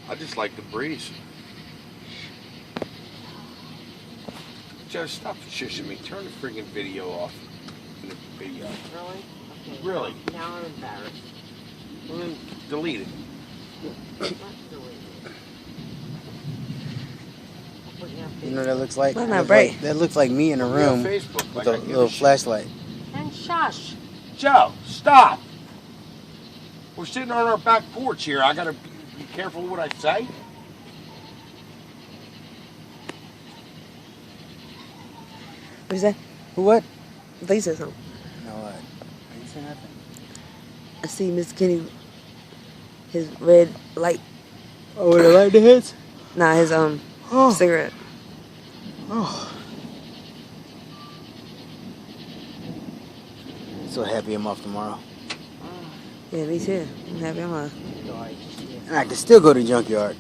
I just like the breeze. Joe, stop shushing me. Turn the friggin' video off. The video. Really? Okay. Really? Now I'm embarrassed. Well, then delete it. Let's delete it. I'll put you on You know what that looks like? Well, not bright. That looks like me in a Put me on room Facebook. with Like a I give little shit. flashlight. And shush. Joe, stop. We're sitting on our back porch here. I gotta be careful what I say. What you say? What? I thought you said something. No, what? I didn't say nothing. I see Mr. Kenny, his red light. Oh, with the light that hits? Nah, his cigarette. Oh. So happy I'm off tomorrow. Yeah, me too. I'm happy I'm off. And I can still go to the junkyard.